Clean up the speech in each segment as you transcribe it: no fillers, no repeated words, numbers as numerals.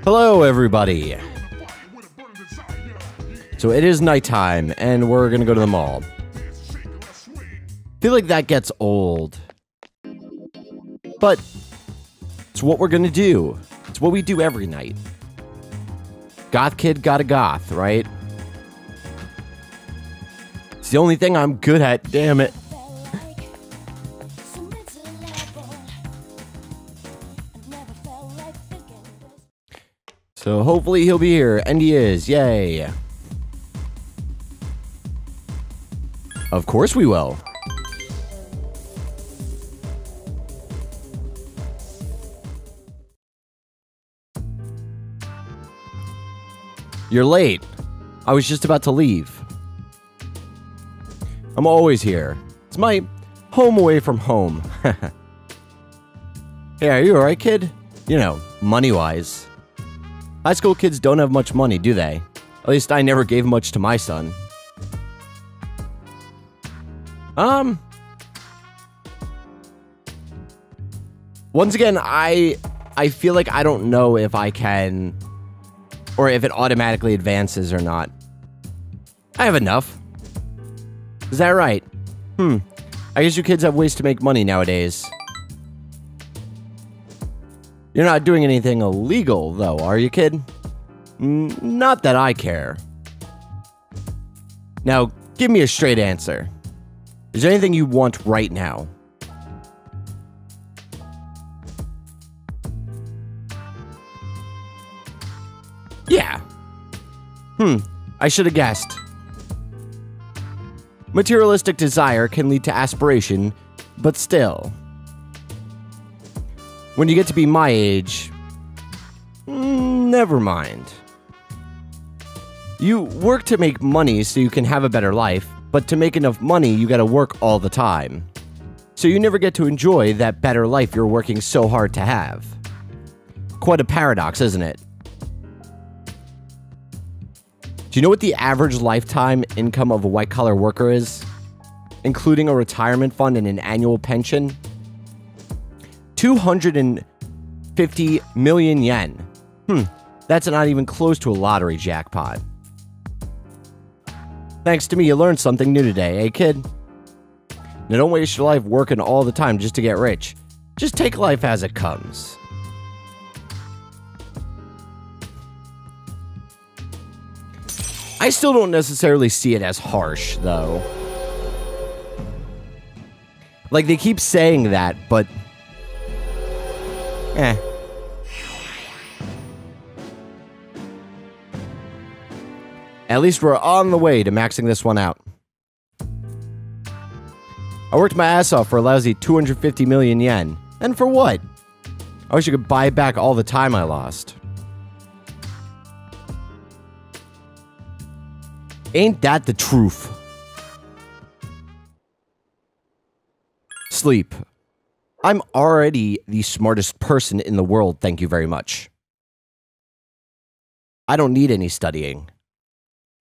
Hello, everybody. So it is nighttime, and we're gonna go to the mall. Feel like that gets old. But it's what we're gonna do. It's what we do every night. Goth kid got a goth, right? It's the only thing I'm good at, damn it. So hopefully he'll be here, and he is, yay. Of course we will. You're late. I was just about to leave. I'm always here. It's my home away from home. Hey, are you alright, kid? You know, money-wise. High school kids don't have much money, do they? At least I never gave much to my son. Once again, I feel like I don't know if I can, or if it automatically advances or not. I have enough. Is that right? I guess you kids have ways to make money nowadays. You're not doing anything illegal, though, are you, kid? Not that I care. Now, give me a straight answer. Is there anything you want right now? Yeah. I should have guessed. Materialistic desire can lead to aspiration, but still. When you get to be my age, never mind. You work to make money so you can have a better life, but to make enough money, you gotta work all the time. So you never get to enjoy that better life you're working so hard to have. Quite a paradox, isn't it? Do you know what the average lifetime income of a white-collar worker is? Including a retirement fund and an annual pension? 250 million yen. That's not even close to a lottery jackpot. Thanks to me, you learned something new today, eh, kid? Now don't waste your life working all the time just to get rich. Just take life as it comes. I still don't necessarily see it as harsh, though. Like, they keep saying that, but... At least we're on the way to maxing this one out. I worked my ass off for a lousy 250 million yen. And for what? I wish I could buy back all the time I lost. Ain't that the truth? Sleep. I'm already the smartest person in the world, thank you very much. I don't need any studying.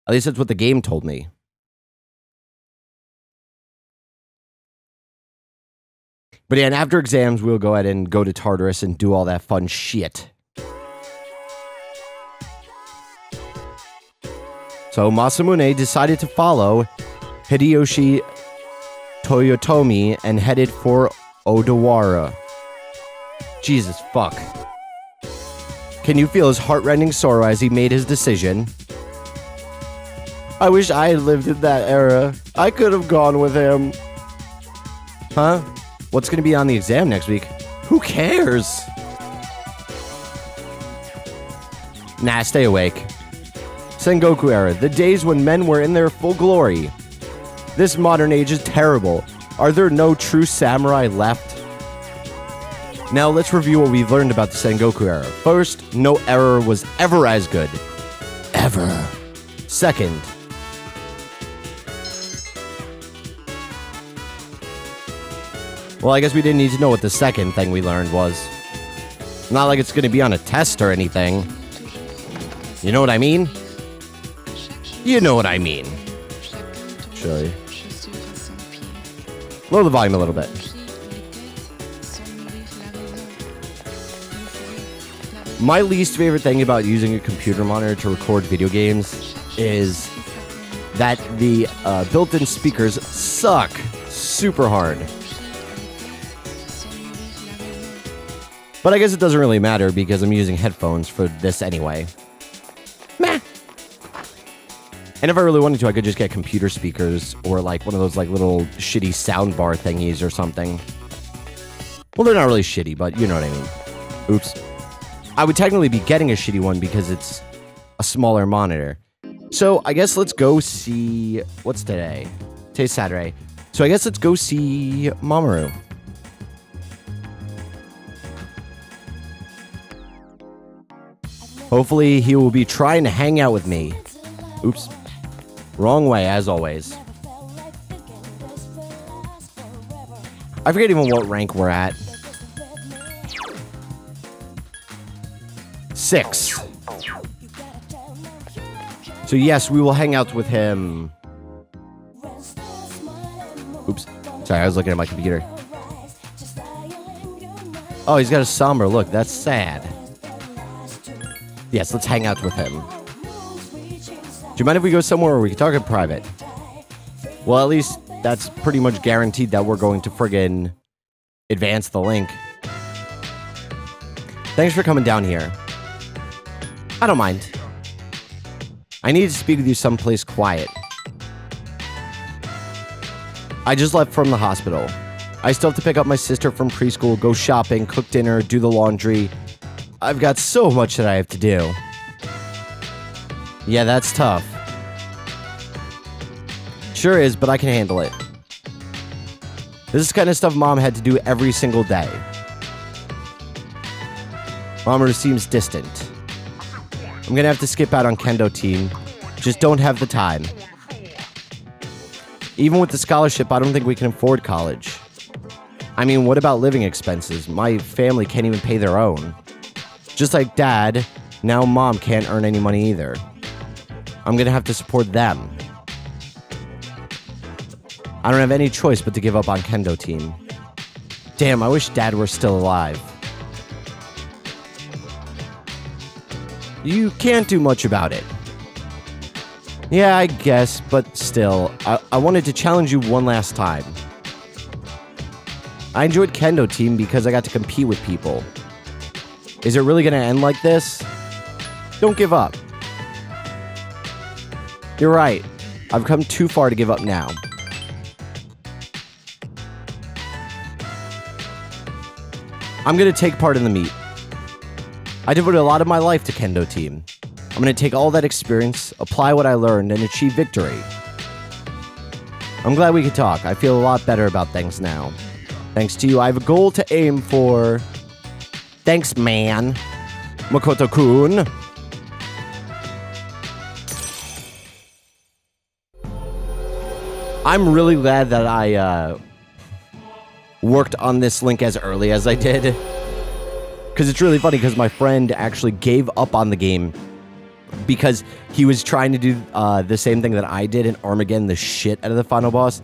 At least that's what the game told me. But yeah, and after exams, we'll go ahead and go to Tartarus and do all that fun shit. So Masamune decided to follow Hideyoshi Toyotomi and headed for Odawara. Jesus fuck. Can you feel his heartrending sorrow as he made his decision? I wish I had lived in that era. I could have gone with him. Huh? What's gonna be on the exam next week? Who cares? Nah, stay awake. Sengoku era, the days when men were in their full glory. This modern age is terrible. Are there no true samurai left? Now let's review what we've learned about the Sengoku era. First, no era was ever as good. Ever. Second, well, I guess we didn't need to know what the second thing we learned was. Not like it's gonna be on a test or anything. You know what I mean? You know what I mean. Show you. Lower the volume a little bit. My least favorite thing about using a computer monitor to record video games is that the built-in speakers suck super hard. But I guess it doesn't really matter because I'm using headphones for this anyway. Meh. And if I really wanted to, I could just get computer speakers or like one of those like little shitty soundbar thingies or something. Well, they're not really shitty, but you know what I mean. Oops. I would technically be getting a shitty one because it's a smaller monitor. So I guess let's go see... What's today? Today's Saturday. So I guess let's go see Mamoru. Hopefully he will be trying to hang out with me. Oops. Wrong way, as always. I forget even what rank we're at. 6. So yes, we will hang out with him. Oops. Sorry, I was looking at my computer. Oh, he's got a somber look. That's sad. Yes, let's hang out with him. Do you mind if we go somewhere where we can talk in private? Well, at least that's pretty much guaranteed that we're going to friggin' advance the link. Thanks for coming down here. I don't mind. I need to speak with you someplace quiet. I just left from the hospital. I still have to pick up my sister from preschool, go shopping, cook dinner, do the laundry. I've got so much that I have to do. Yeah, that's tough. Sure is, but I can handle it. This is the kind of stuff Mom had to do every single day. Mamoru seems distant. I'm gonna have to skip out on Kendo team. Just don't have the time. Even with the scholarship, I don't think we can afford college. I mean, what about living expenses? My family can't even pay their own. Just like Dad, now Mom can't earn any money either. I'm gonna have to support them. I don't have any choice but to give up on Kendo team. Damn, I wish Dad were still alive. You can't do much about it. Yeah, I guess, but still, I wanted to challenge you one last time. I enjoyed Kendo team because I got to compete with people. Is it really gonna end like this? Don't give up. You're right. I've come too far to give up now. I'm gonna take part in the meet. I devoted a lot of my life to Kendo team. I'm gonna take all that experience, apply what I learned, and achieve victory. I'm glad we could talk. I feel a lot better about things now. Thanks to you, I have a goal to aim for. Thanks, man. Makoto-kun. I'm really glad that I worked on this link as early as I did. Because it's really funny because my friend actually gave up on the game because he was trying to do the same thing that I did and Armageddon the shit out of the final boss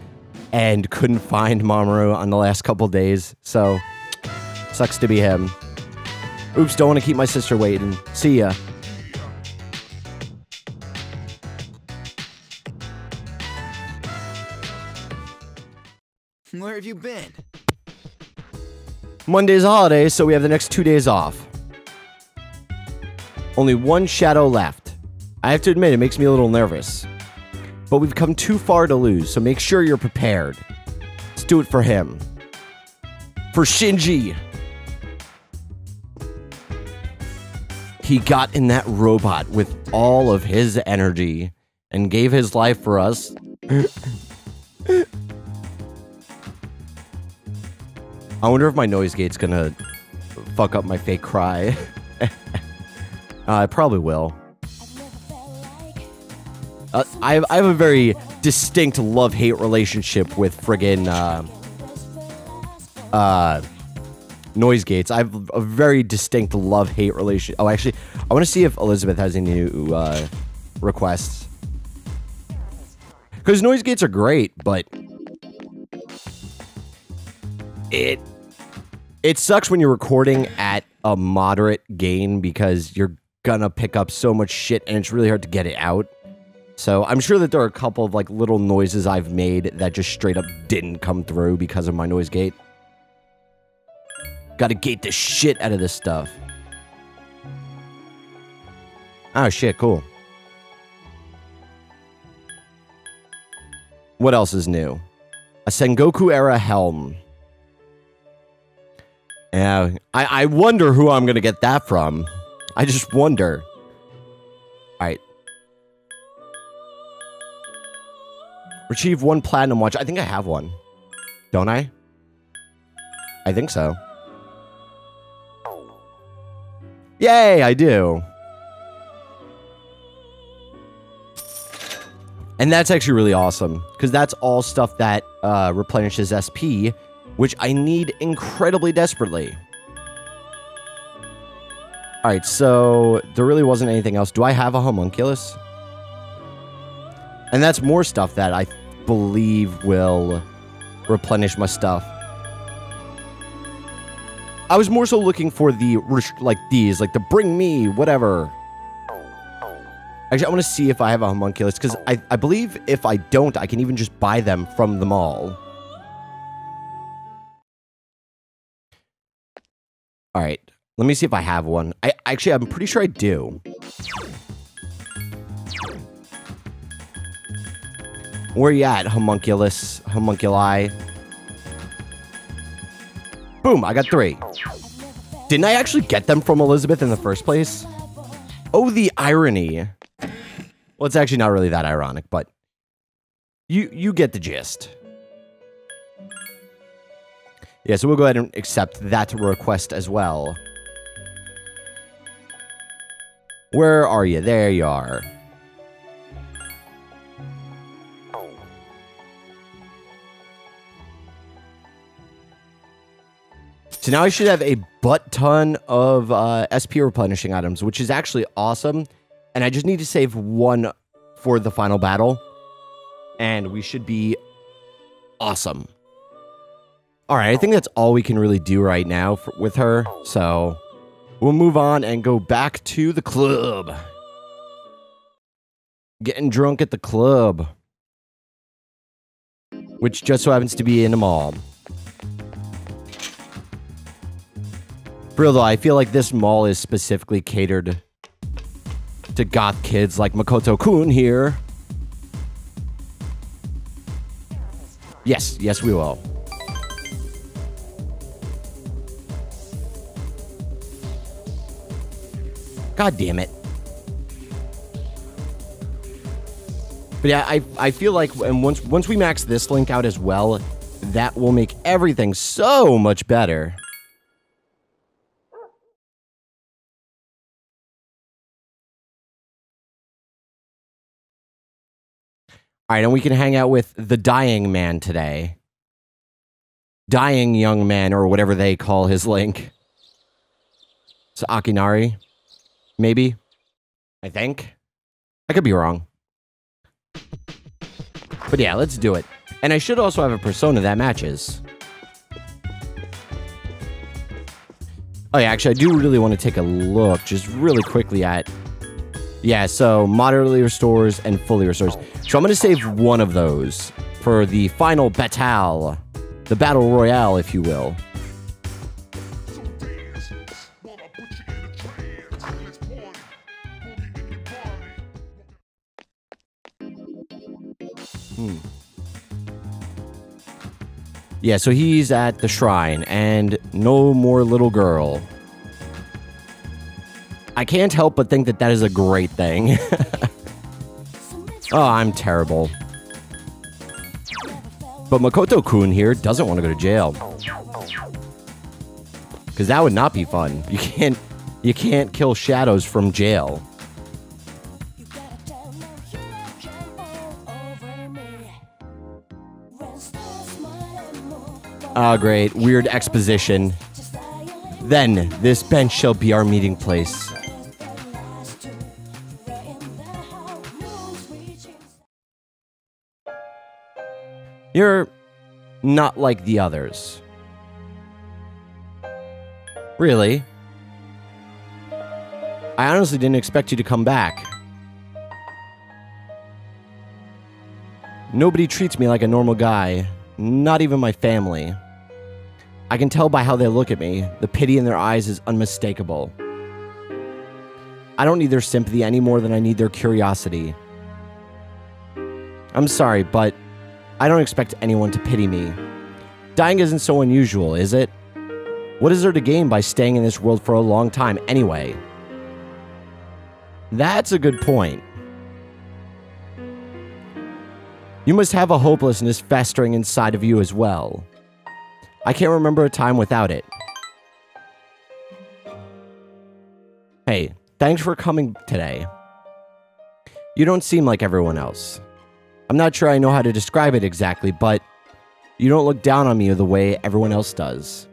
and couldn't find Mamoru on the last couple days. So, sucks to be him. Oops, don't want to keep my sister waiting. See ya. Where have you been? Monday's a holiday, so we have the next 2 days off. Only one shadow left. I have to admit, it makes me a little nervous. But we've come too far to lose, so make sure you're prepared. Let's do it for him. For Shinji! He got in that robot with all of his energy and gave his life for us. I wonder if my noise gate's gonna fuck up my fake cry. It probably will. I have a very distinct love-hate relationship with friggin' noise gates. I have a very distinct love-hate relationship. Oh, actually, I want to see if Elizabeth has any new requests. Because noise gates are great, but it sucks when you're recording at a moderate gain because you're gonna pick up so much shit and it's really hard to get it out. So I'm sure that there are a couple of like little noises I've made that just straight up didn't come through because of my noise gate. Gotta gate the shit out of this stuff. Oh shit, cool. What else is new? A Sengoku era helm. Yeah, I wonder who I'm gonna get that from. I just wonder. Alright. Retrieve 1 platinum watch. I think I have one. Don't I? I think so. Yay, I do. And that's actually really awesome, because that's all stuff that replenishes SP, which I need incredibly desperately. Alright, so there really wasn't anything else. Do I have a homunculus? And that's more stuff that I believe will replenish my stuff. I was more so looking for the, like these, like the bring me, whatever. Actually, I want to see if I have a homunculus, because I believe if I don't, I can even just buy them from the mall. Alright, let me see if I have one. Actually, I'm pretty sure I do. Where you at, homunculus, homunculi? Boom, I got 3. Didn't I actually get them from Elizabeth in the first place? Oh, the irony. Well, it's actually not really that ironic, but you get the gist. Yeah, so we'll go ahead and accept that request as well. Where are you? There you are. So now I should have a butt ton of SP replenishing items, which is actually awesome. And I just need to save 1 for the final battle. And we should be awesome. Alright, I think that's all we can really do right now with her. So we'll move on and go back to the club. Getting drunk at the club. Which just so happens to be in a mall. For real though, I feel like this mall is specifically catered to goth kids like Makoto-kun here. Yes, yes we will. God damn it. But yeah, I feel like and once we max this link out as well, that will make everything so much better. Alright, and we can hang out with the dying man today. Dying young man, or whatever they call his link. It's Akinari. Maybe. I think. I could be wrong. But yeah, let's do it. And I should also have a persona that matches. Oh yeah, actually I do really want to take a look just really quickly at... Yeah, so moderately restores and fully restores. So I'm going to save 1 of those for the final battle. The battle royale, if you will. Yeah, so he's at the shrine, and no more little girl. I can't help but think that that is a great thing. Oh, I'm terrible. But Makoto-kun here doesn't want to go to jail. Because that would not be fun. You can't kill shadows from jail. Oh, great. Weird exposition. Then, this bench shall be our meeting place. You're not like the others. Really? I honestly didn't expect you to come back. Nobody treats me like a normal guy. Not even my family. I can tell by how they look at me. The pity in their eyes is unmistakable. I don't need their sympathy any more than I need their curiosity. I'm sorry, but I don't expect anyone to pity me. Dying isn't so unusual, is it? What is there to gain by staying in this world for a long time anyway? That's a good point. You must have a hopelessness festering inside of you as well. I can't remember a time without it. Hey, thanks for coming today. You don't seem like everyone else. I'm not sure I know how to describe it exactly, but you don't look down on me the way everyone else does.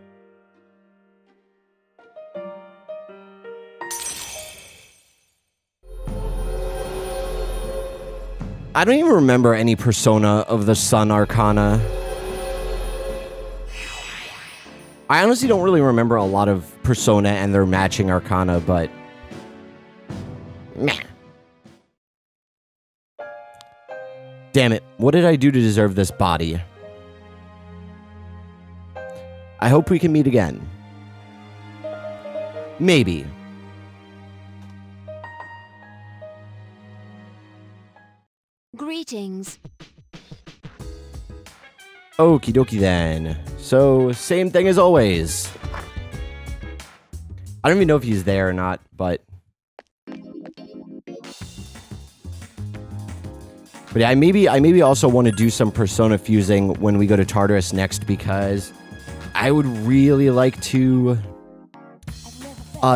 I don't even remember any persona of the Sun Arcana. I honestly don't really remember a lot of persona and their matching arcana, but meh. Damn it, what did I do to deserve this body? I hope we can meet again. Maybe. Greetings. Okie dokie then. So, same thing as always. I don't even know if he's there or not, but... But yeah, I maybe also want to do some persona fusing when we go to Tartarus next, because I would really like to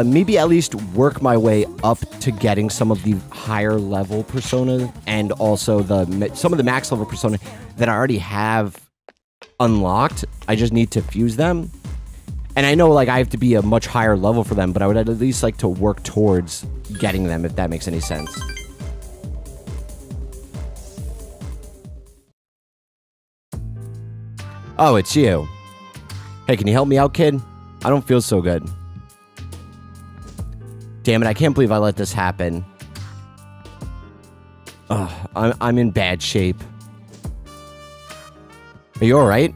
maybe at least work my way up to getting some of the higher level persona, and also some of the max level persona that I already have unlocked. I just need to fuse them. And I know, like, I have to be a much higher level for them, but I would at least like to work towards getting them, if that makes any sense. Oh, it's you. Hey, can you help me out, kid? I don't feel so good. Damn it, I can't believe I let this happen. Ugh, I'm in bad shape. Are you alright?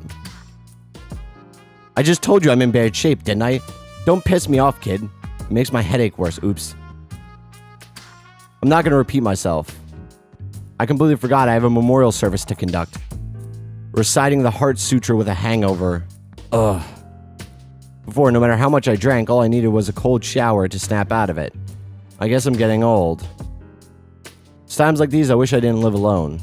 I just told you I'm in bad shape, didn't I? Don't piss me off, kid. It makes my headache worse. Oops. I'm not gonna repeat myself. I completely forgot I have a memorial service to conduct. Reciting the Heart Sutra with a hangover. Ugh. Before, no matter how much I drank, all I needed was a cold shower to snap out of it. I guess I'm getting old. It's times like these I wish I didn't live alone.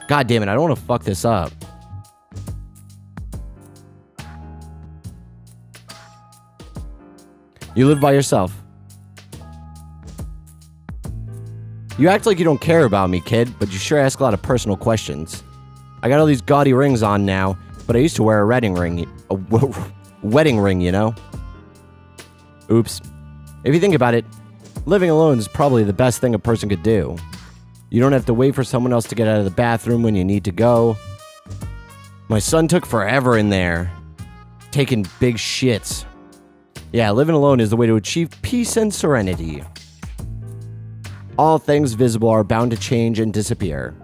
God damn it, I don't want to fuck this up. You live by yourself. You act like you don't care about me, kid, but you sure ask a lot of personal questions. I got all these gaudy rings on now, but I used to wear a wedding ring, you know? Oops. If you think about it, living alone is probably the best thing a person could do. You don't have to wait for someone else to get out of the bathroom when you need to go. My son took forever in there, taking big shits. Yeah, living alone is the way to achieve peace and serenity. All things visible are bound to change and disappear.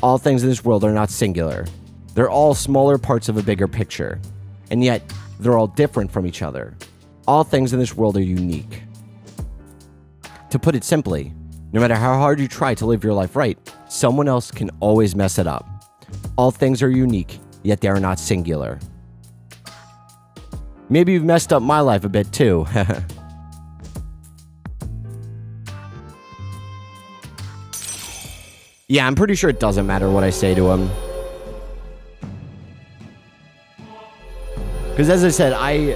All things in this world are not singular. They're all smaller parts of a bigger picture. And yet, they're all different from each other. All things in this world are unique. To put it simply, no matter how hard you try to live your life right, someone else can always mess it up. All things are unique, yet they are not singular. Maybe you've messed up my life a bit too. Yeah, I'm pretty sure it doesn't matter what I say to him. Because as I said, I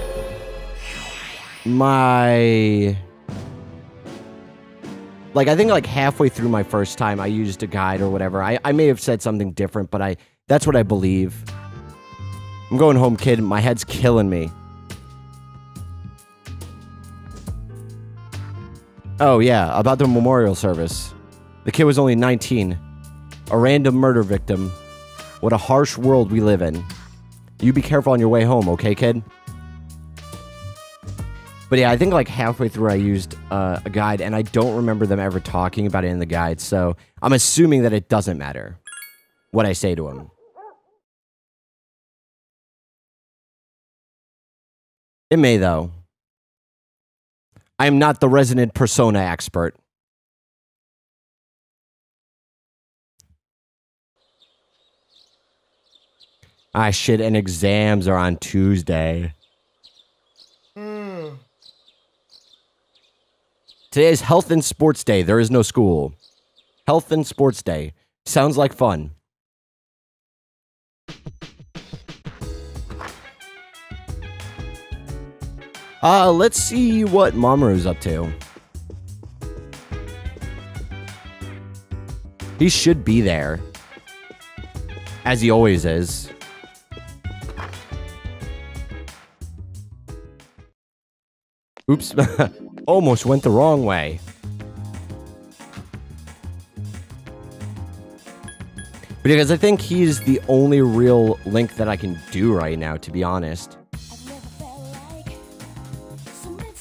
think like halfway through my first time, I used a guide or whatever. I may have said something different, but that's what I believe. I'm going home, kid. My head's killing me. Oh, yeah, about the memorial service. The kid was only 19. A random murder victim. What a harsh world we live in. You be careful on your way home, okay, kid? But yeah, I think like halfway through I used a guide, and I don't remember them ever talking about it in the guide, so I'm assuming that it doesn't matter what I say to him. It may, though. I am not the resident persona expert. Ah, shit, and exams are on Tuesday. Today is Health and Sports Day. There is no school. Health and Sports Day. Sounds like fun. Let's see what Mamoru's up to. He should be there. As he always is. Oops. Almost went the wrong way. Because I think he's the only real Link that I can do right now, to be honest.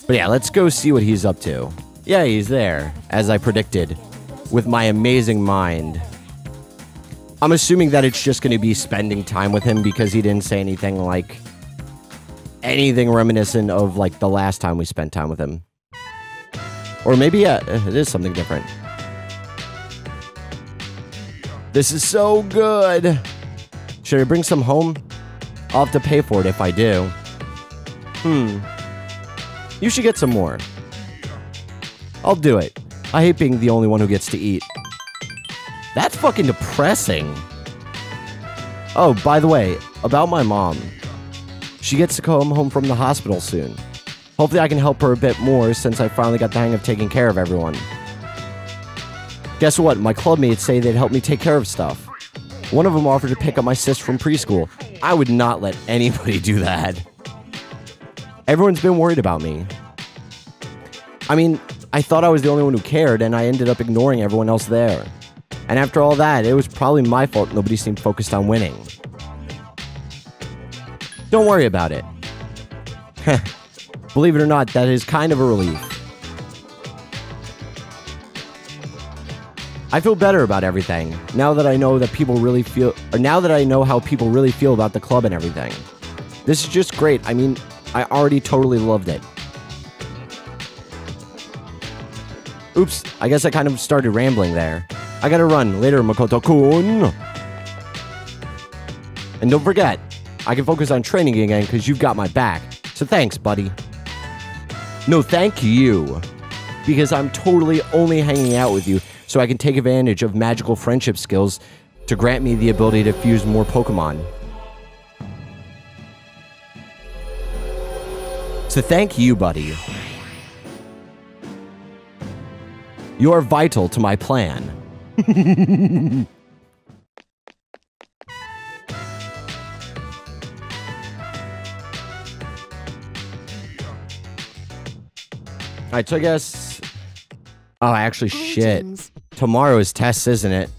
But yeah, let's go see what he's up to. Yeah, he's there, as I predicted, with my amazing mind. I'm assuming that it's just going to be spending time with him because he didn't say anything like... anything reminiscent of, like, the last time we spent time with him. Or maybe, yeah, it is something different. This is so good! Should I bring some home? I'll have to pay for it if I do. You should get some more. I'll do it. I hate being the only one who gets to eat. That's fucking depressing. Oh, by the way, about my mom. She gets to come home from the hospital soon. Hopefully I can help her a bit more since I finally got the hang of taking care of everyone. Guess what? My clubmates say they'd help me take care of stuff. One of them offered to pick up my sis from preschool. I would not let anybody do that. Everyone's been worried about me. I mean, I thought I was the only one who cared, and I ended up ignoring everyone else there. And after all that, it was probably my fault nobody seemed focused on winning. Don't worry about it. Believe it or not, that is kind of a relief. I feel better about everything, now that I know that people really feel, or now that I know how people really feel about the club and everything. This is just great. I mean, I already totally loved it. Oops, I guess I kind of started rambling there. I gotta run. Later, Makoto-kun. And don't forget, I can focus on training again because you've got my back. So thanks, buddy. No, thank you. Because I'm totally only hanging out with you so I can take advantage of magical friendship skills to grant me the ability to fuse more Pokemon. So thank you, buddy. You are vital to my plan. Alright, so I guess... Oh, actually, shit. Tomorrow is tests, isn't it?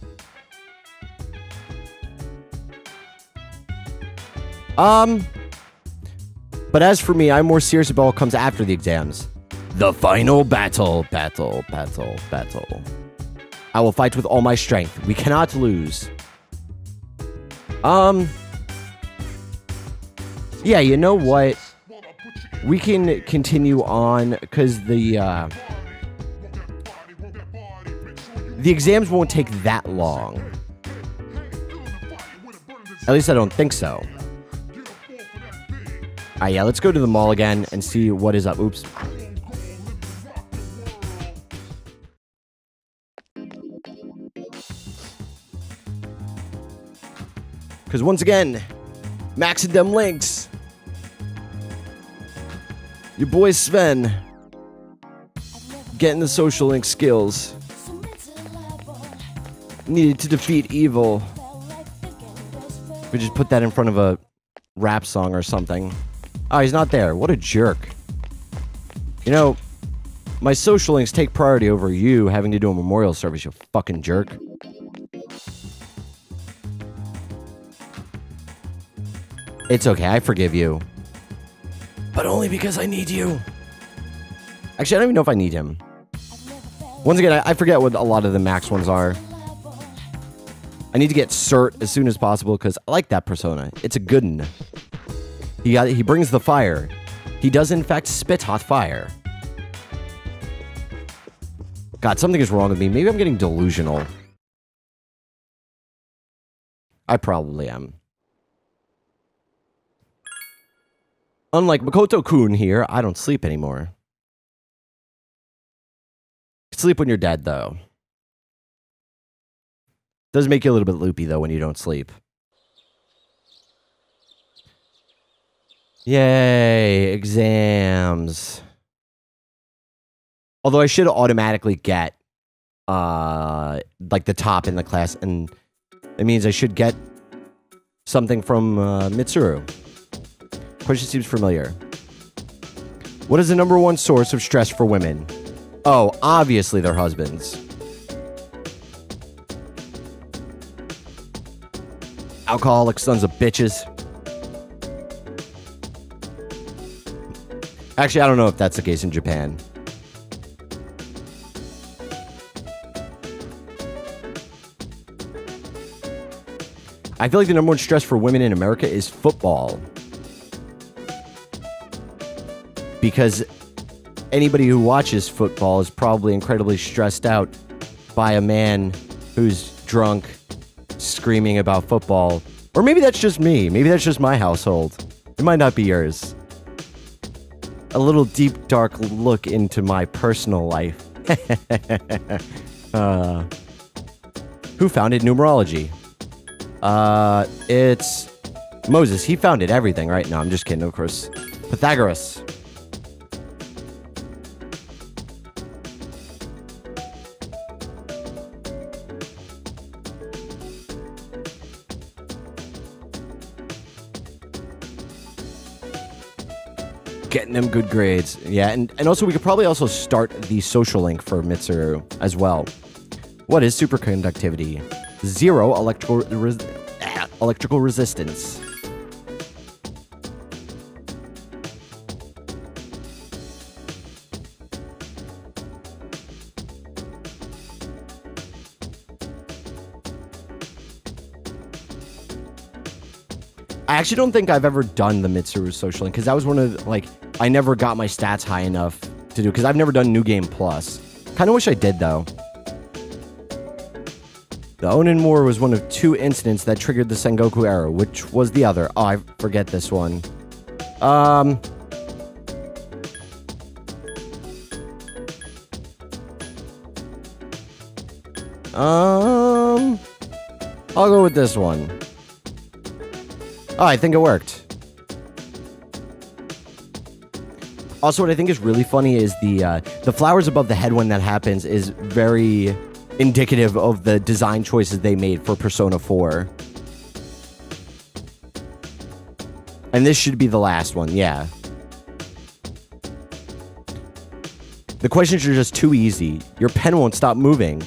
But as for me, I'm more serious about what comes after the exams. The final battle. Battle. I will fight with all my strength. We cannot lose. Yeah, you know what? We can continue on, because the exams won't take that long. At least I don't think so. Alright, yeah, let's go to the mall again and see what is up. Oops. Because once again, maxing them links. Your boy Sven. Getting the social link skills. Needed to defeat evil. We just put that in front of a rap song or something. Oh, he's not there. What a jerk. You know, my social links take priority over you having to do a memorial service, you fucking jerk. It's okay, I forgive you. But only because I need you. Actually, I don't even know if I need him. Once again, I forget what a lot of the max ones are. I need to get Cert as soon as possible because I like that persona. It's a good one. He brings the fire. He does, in fact, spit hot fire. God, something is wrong with me. Maybe I'm getting delusional. I probably am. Unlike Makoto-kun here, I don't sleep anymore. Sleep when you're dead, though. Does make you a little bit loopy, though, when you don't sleep. Yay, exams. Although I should automatically get, like, the top in the class, and it means I should get something from Mitsuru. Question seems familiar. What is the #1 source of stress for women? Oh, obviously their husbands. Alcoholic sons of bitches. Actually, I don't know if that's the case in Japan. I feel like the #1 stress for women in America is football. Because anybody who watches football is probably incredibly stressed out by a man who's drunk, screaming about football. Or maybe that's just me. Maybe that's just my household. It might not be yours. A little deep, dark look into my personal life. Who founded numerology? It's Moses. He founded everything, right? No, I'm just kidding, of course. Pythagoras. Getting them good grades. Yeah, and also we could probably also start the social link for Mitsuru as well. What is superconductivity? 0 electrical resistance. I actually don't think I've ever done the Mitsuru social link because that was one of the, like, I never got my stats high enough to do because I've never done New Game Plus. Kind of wish I did though. The Onin War was one of 2 incidents that triggered the Sengoku era. Which was the other? Oh, I forget this one. I'll go with this one. Oh, I think it worked. Also, what I think is really funny is the flowers above the head when that happens is very indicative of the design choices they made for Persona 4. And this should be the last one, yeah. The questions are just too easy. Your pen won't stop moving.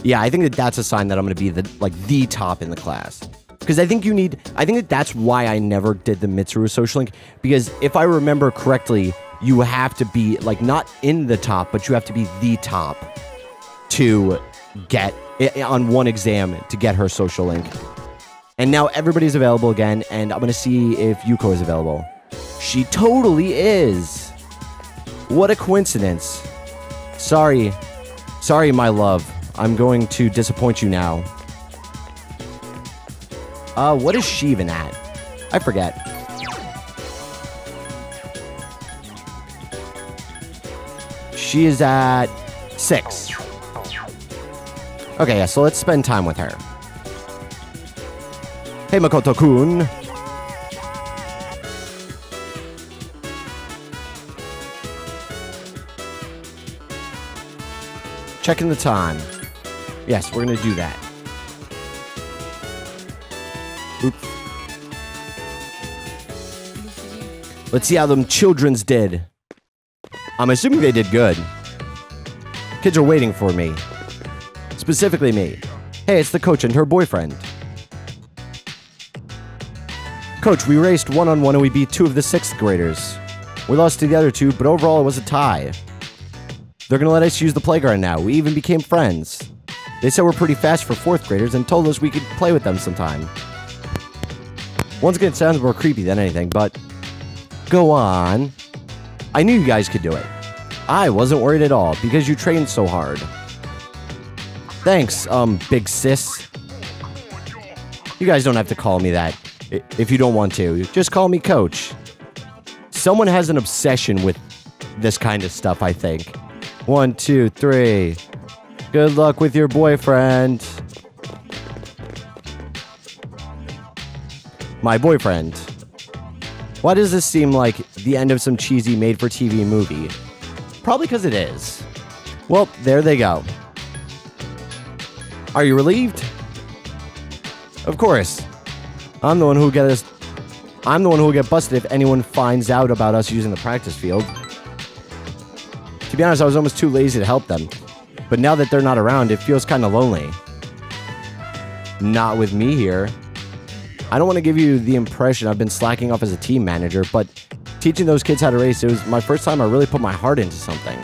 Yeah, I think that that's a sign that I'm going to be the top in the class. Because I think that that's why I never did the Mitsuru social link. Because if I remember correctly, you have to be, like, not in the top, but you have to be the top to get, on one exam, to get her social link. And now everybody's available again, and I'm going to see if Yuko is available. She totally is! What a coincidence. Sorry, my love. I'm going to disappoint you now. What is she even at? I forget. She is at 6. Okay, yeah, so let's spend time with her. Hey, Makoto-kun. Checking the time. Yes, we're gonna do that. Oops. Let's see how them children's did. I'm assuming they did good. Kids are waiting for me. Specifically me. Hey, it's the coach and her boyfriend. Coach, we raced 1-on-1 and we beat 2 of the 6th graders. We lost to the other 2, but overall it was a tie. They're gonna let us use the playground now. We even became friends. They said we're pretty fast for 4th graders and told us we could play with them sometime. Once again, it sounds more creepy than anything, but go on. I knew you guys could do it. I wasn't worried at all because you trained so hard. Thanks, big sis. You guys don't have to call me that if you don't want to. Just call me Coach. Someone has an obsession with this kind of stuff, I think. 1, 2, 3. Good luck with your boyfriend. My boyfriend. Why does this seem like the end of some cheesy made-for-TV movie? Probably because it is. Well, there they go. Are you relieved? Of course. I'm the one who will get busted if anyone finds out about us using the practice field. To be honest, I was almost too lazy to help them. But now that they're not around, it feels kind of lonely. Not with me here. I don't want to give you the impression I've been slacking off as a team manager, but teaching those kids how to race, it was my first time I really put my heart into something.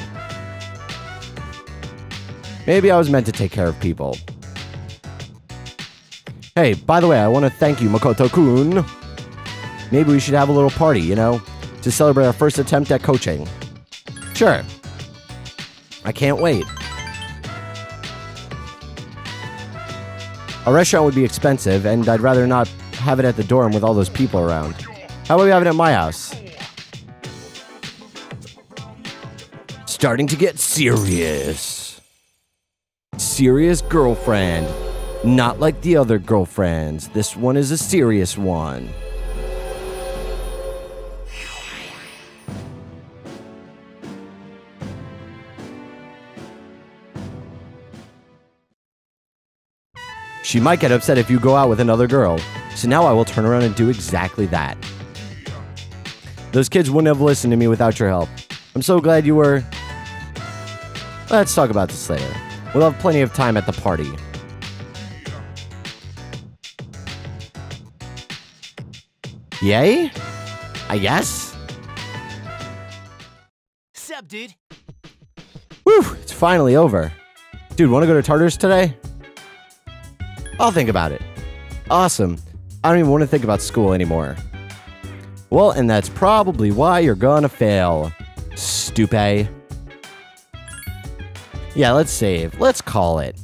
Maybe I was meant to take care of people. Hey, by the way, I want to thank you, Makoto-kun. Maybe we should have a little party, you know, to celebrate our first attempt at coaching. Sure. I can't wait. A restaurant would be expensive, and I'd rather not have it at the dorm with all those people around. How about we have it at my house? Starting to get serious. Serious girlfriend. Not like the other girlfriends. This one is a serious one. She might get upset if you go out with another girl, so now I will turn around and do exactly that. Those kids wouldn't have listened to me without your help. I'm so glad you were... Let's talk about this later. We'll have plenty of time at the party. Yay? I guess? Sup, dude? Whew, it's finally over. Dude, want to go to Tartarus today? I'll think about it. Awesome. I don't even want to think about school anymore. Well, and that's probably why you're gonna fail. Stupid. Yeah, let's save. Let's call it.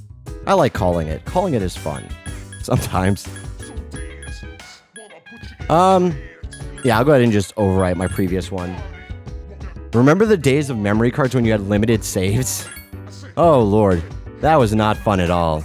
I like calling it. Calling it is fun. Sometimes. Yeah, I'll go ahead and just overwrite my previous one. Remember the days of memory cards when you had limited saves? Oh, Lord. That was not fun at all.